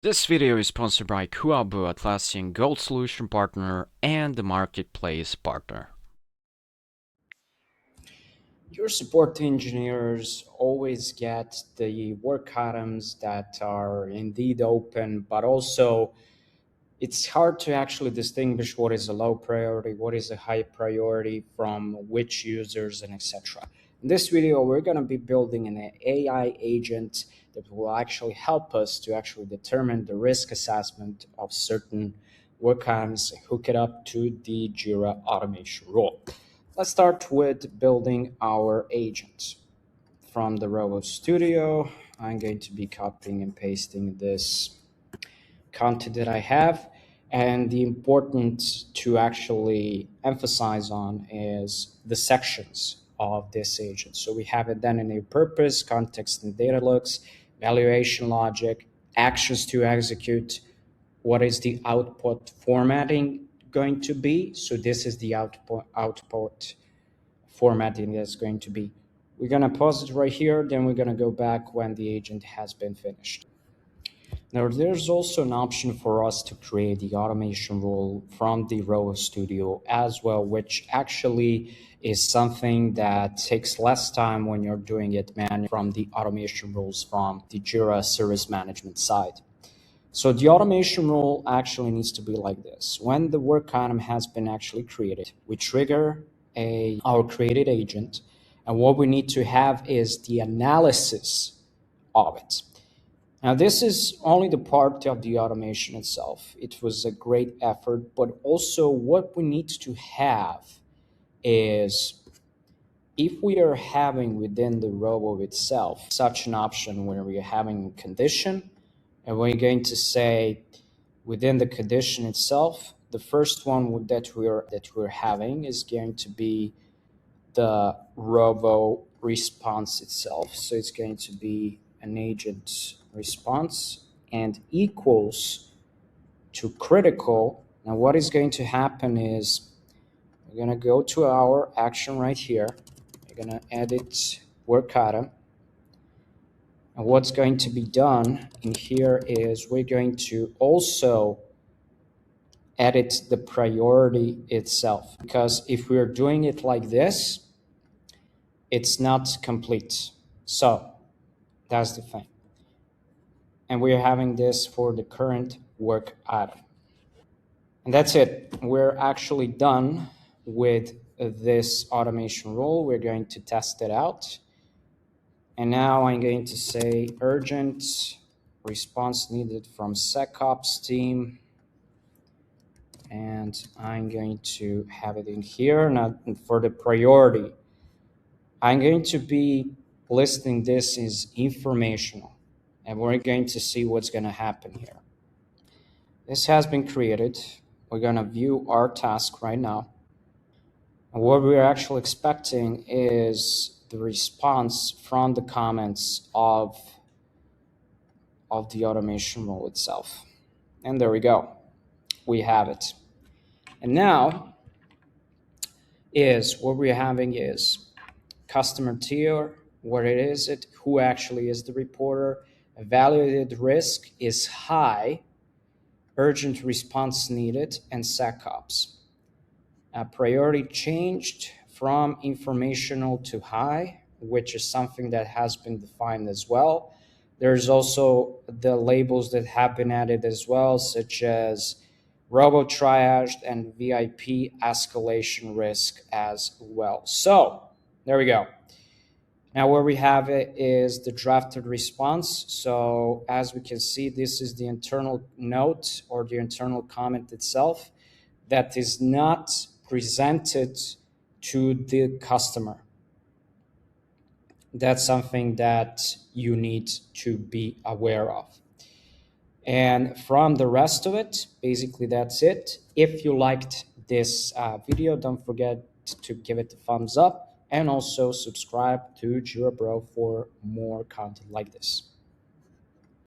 This video is sponsored by Kuabu, Atlassian Gold Solution Partner and the Marketplace Partner. Your support engineers always get the work items that are indeed open, but also it's hard to actually distinguish what is a low priority, what is a high priority from which users, and etc. In this video, we're going to be building an AI agent that will actually help us to actually determine the risk assessment of certain work items and hook it up to the Jira automation rule. Let's start with building our agent. From the Rovo Studio, I'm going to be copying and pasting this content that I have. And the important to actually emphasize on is the sections of this agent. So we have identity purpose, context and data looks, evaluation logic, actions to execute, what is the output formatting going to be. So this is the output formatting that's going to be. We're going to pause it right here, then we're going to go back when the agent has been finished. Now, there's also an option for us to create the automation rule from the Rovo Studio as well, which actually is something that takes less time when you're doing it manually from the automation rules from the Jira service management side. So the automation rule actually needs to be like this. When the work item has been actually created, we trigger our created agent, and what we need to have is the analysis of it. Now, this is only the part of the automation itself. It was a great effort, but also what we need to have is, if we are having within the Rovo itself such an option where we are having condition, and we're going to say within the condition itself, the first one that we're having is going to be the Rovo response itself. So it's going to be an agent response and equals to critical. Now what is going to happen is we're going to go to our action right here. We're going to edit work item. And what's going to be done in here is we're going to also edit the priority itself, because if we're doing it like this, it's not complete. So that's the thing. And we're having this for the current work item. And that's it. We're actually done with this automation rule. We're going to test it out. And now I'm going to say urgent response needed from SecOps team. And I'm going to have it in here. Now for the priority, I'm going to be listing this as informational. And we're going to see what's going to happen here. This has been created. We're going to view our task right now. And what we're actually expecting is the response from the comments of the automation rule itself. And there we go. We have it. And now is what we're having is customer tier, what it is, who actually is the reporter, evaluated risk is high, urgent response needed, and SecOps. Priority changed from informational to high, which is something that has been defined as well. There's also the labels that have been added as well, such as Robo triage and VIP escalation risk as well. So there we go. Now where we have it is the drafted response. So as we can see, this is the internal note or the internal comment itself that is not presented to the customer. That's something that you need to be aware of. And from the rest of it, basically that's it. If you liked this video, don't forget to give it a thumbs up and also subscribe to Jira Bro for more content like this.